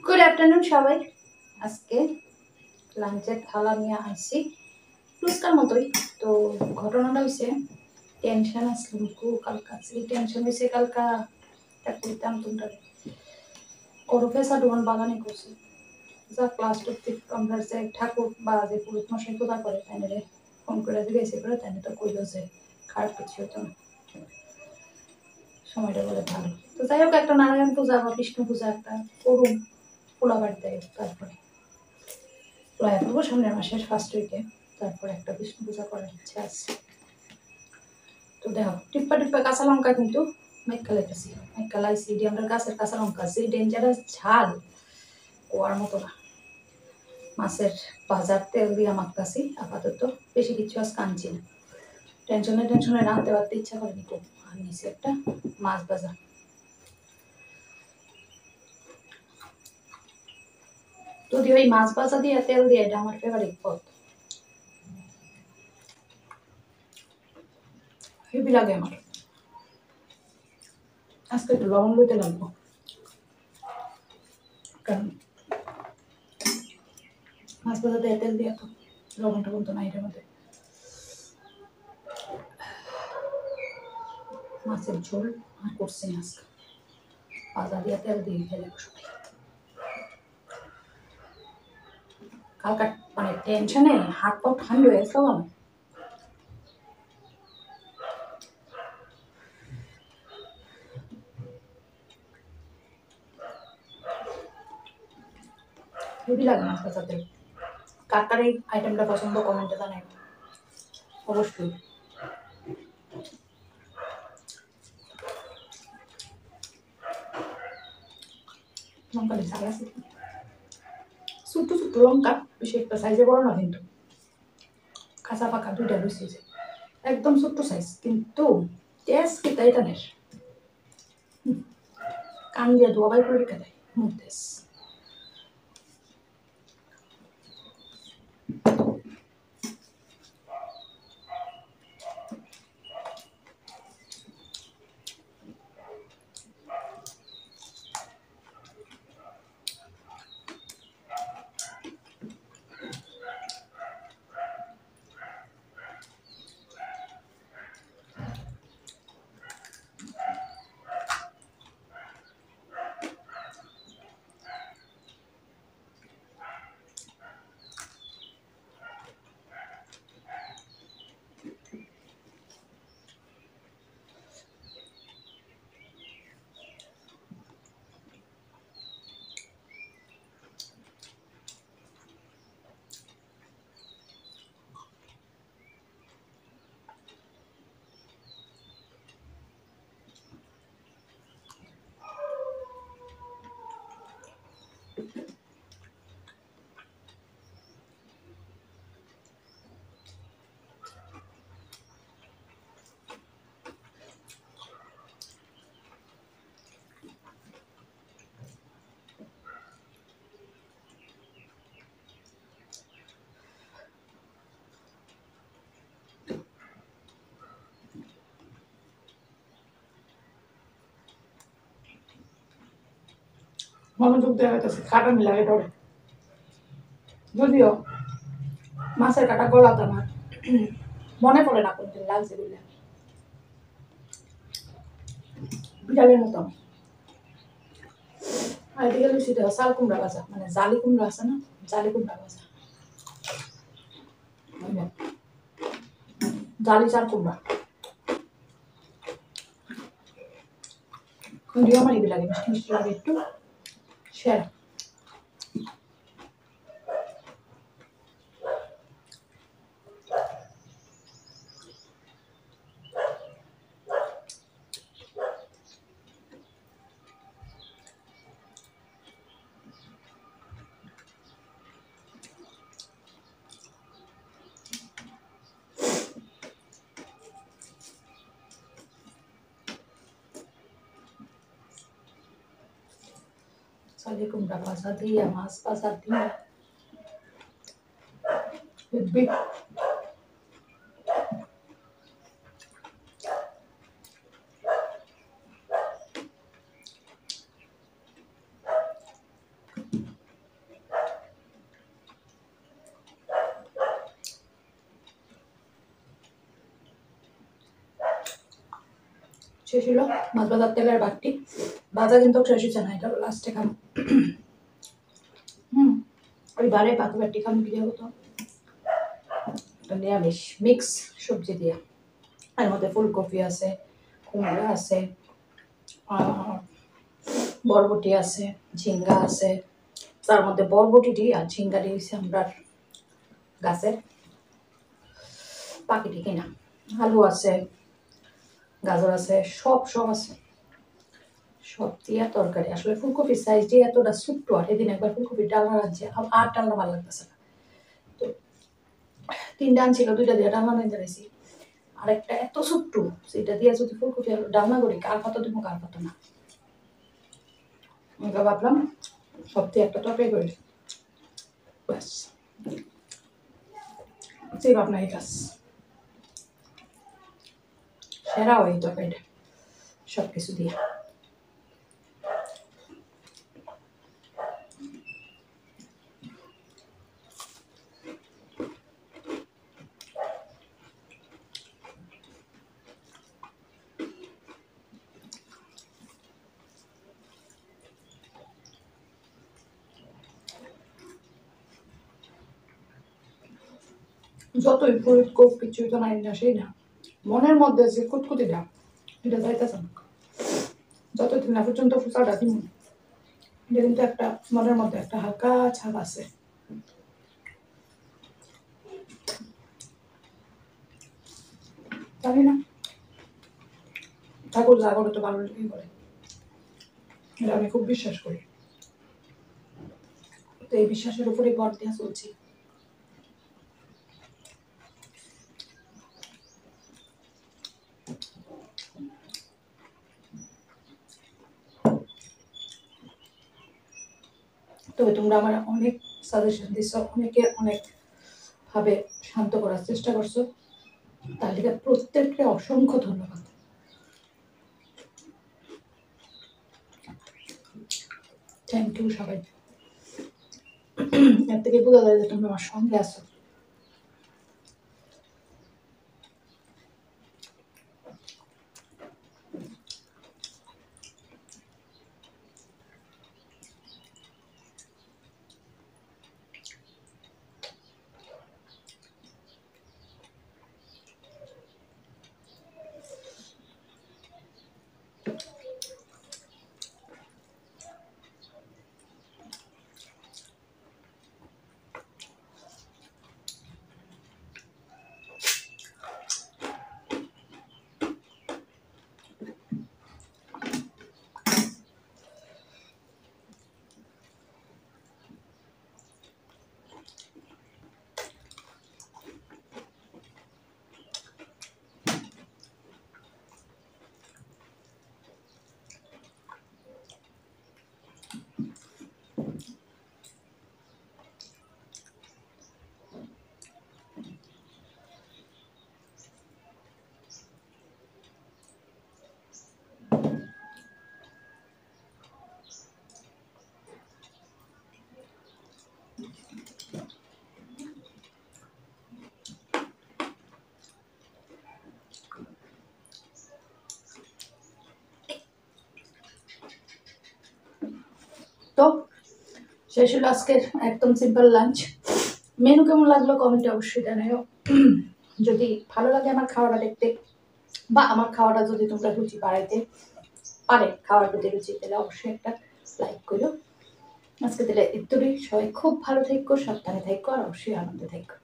Good afternoon সবাই। আজকে লাঞ্চের থালা নিয়ে আসছি ফুচকার মতোই। তো ঘটনাটা হয়েছে টেনশন আসলো কালকা টেনশন হয়েছে কালকা করতাম তোমরা প্রফেসর ডোমান বাগানে করছে যা ক্লাস করতে আমরা যে ঠাকুর বা যে পুরুষ মশাই পূজা করে তাই ফোন করে দিয়েছে করে তাই তো কইল যে খারাপ কিছু হতো না, সময়টা বলে ভালো। তো যাই হোক একটা নারায়ণ পূজা বা বিষ্ণু পূজা একটা করুন পোলা বাড়িতে, তারপরে প্রায় করবো সামনের মাসের ফার্স্ট উইকে, তারপরে একটা বিষ্ণু পূজা করার ইচ্ছা আছে। তো দেখো টিপ্পা টিপ্পা কাঁচা লঙ্কা কিন্তু মেঘকা লাইতেছি, মেঘকা লাইছি আমরা গাছের কাঁচা লঙ্কা যে ডেঞ্জারাস ঝাল ওয়ার মতো না। মাছের বাজার তেল দিয়ে মাখতাছি আপাতত, বেশি কিছু আজ কানছি না, টেনশনে রাঁধতে পারতে ইচ্ছা করেনি খুব। আর নিচে একটা মাছ ভাজা, যদি ওই মাছ ভাজা দিয়ে তেল দিয়ে, এটা আমার ফেভারিট পদ, হেভি লাগে আমার। আজকে একটু লবণ লইতে লাগবো, কারণ মাছ ভাজা দিয়ে তেল দিয়ে তো লবণ টবণ তো নাই এটার মধ্যে। মাছের ঝোল আর করছি না আজকে, ভাজা দিয়ে তেল দিয়ে খেলে সবাই। কালকা মানে টেনশনে হাত পা ঠান্ডা হয়ে গেছে আমার। হেভি লাগে মাছ ভাজাতে। কার কার এই আইটেমটা পছন্দ কমেন্টে জানাই অবশ্যই। লঙ্কা দিয়ে ঝাল আছে, ছোট্ট ছোট্ট লঙ্কা, বেশি একটা সাইজে বড় না কিন্তু, কাঁচা পাকা দুইটা রয়েছে, একদম ছোট্ট সাইজ কিন্তু টেস্ট কি তাই টানের। কান দিয়ে দোয়াবাই করে রেখে দেয় মুখতেস। মনোযোগ দেওয়া হইতেছে, কাটা মিলাগে ডরে, যদিও মাছের কাটা গলাতে আমার মনে পড়ে না কোনদিন লাগছে বলে, বিড়ালের মতো। আর এদিকে লুচি দেওয়া চাল কুমড়া ভাজা, মানে জালি কুমড়া আছে না, জালি কুমড়া ভাজা, জালি চাল কুমড়া। যদিও আমার হেভি লাগে, মিষ্টি মিষ্টি লাগে একটু, সেরা। জালি কুমড়া ভাজা দিয়ে মাছ ভাজা দিয়ে হেভি। শেষ হলো মাছ ভাজার তেলের বাটি ভাজা কিন্তু শেষ হচ্ছে না, এটা লাস্টে খাম। ওই বারে বাকি বাটি খাম কি দেবো তো নিরামিষ মিক্স সবজি দিয়ে, এর মধ্যে ফুলকপি আছে, কুমড়া আছে, বরবটি আছে, ঝিঙ্গা আছে। তার মধ্যে বরবটিটি আর ঝিঙ্গাটি হচ্ছে আমরা গাছের, পাখিটি কিনা। আলু আছে, গাজর আছে, সব আছে, সব দিয়া তরকারি। আসলে ফুলকপির সাইজ দিয়ে এতটা ছোট্ট, আর এদিন একবার ফুলকপির ডালনা রাখছে, আর ডালনা ভালো লাগতেছে না, তো 3টা আনছিল, 2টা দিয়ে ডালনা নিয়ে দাঁড়াইছি। আর একটা এত ছোট্ট, সেটা দিয়ে যদি ফুলকপি ডালনা করি কার পাতা দিব কার পাতা না, ভাবলাম সব দিয়ে একটা তরকারি করি, ব্যাস সেই ভাবনা এই কাজ সেরা ওই তরকারিটা সব কিছু দিয়ে। যতই ফুল কোপ কিছুই তো নাই না, সেই না মনের মধ্যে যে কুতকুতিটা এটা যাইতেছে না, যতদিন না পর্যন্ত ফুচাটা দিন এটা কিন্তু একটা মনের মধ্যে একটা হালকা ছাপ আছে। জানি না ঠাকুর যা করে তো ভালো লেগে করে, এটা আমি খুব বিশ্বাস করি, তো এই বিশ্বাসের উপরে ভর দিয়ে চলছি। তবে তোমরা আমার অনেক সাজেশন দিচ্ছ, অনেকে অনেক ভাবে শান্ত করার চেষ্টা করছো, তার লিগে প্রত্যেককে অসংখ্য ধন্যবাদ। থ্যাংক ইউ সবাই, এর থেকে বোঝা যায় যে তুমি আমার সঙ্গে আছো। তো শেষ হলো আজকের একদম সিম্পল লাঞ্চ। মেনু কেমন লাগলো কমেন্টে অবশ্যই জানাও। যদি ভালো লাগে আমার খাওয়াটা দেখতে, বা আমার খাওয়াটা যদি তোমরা রুচি বাড়াইতে পারে, খাওয়ার প্রতি রুচি, তাহলে অবশ্যই একটা লাইক করো। আজকে তাহলে ইত্যাদি, সবাই খুব ভালো থাকো, সাবধানে থাকো, আর অবশ্যই আনন্দে থাকো।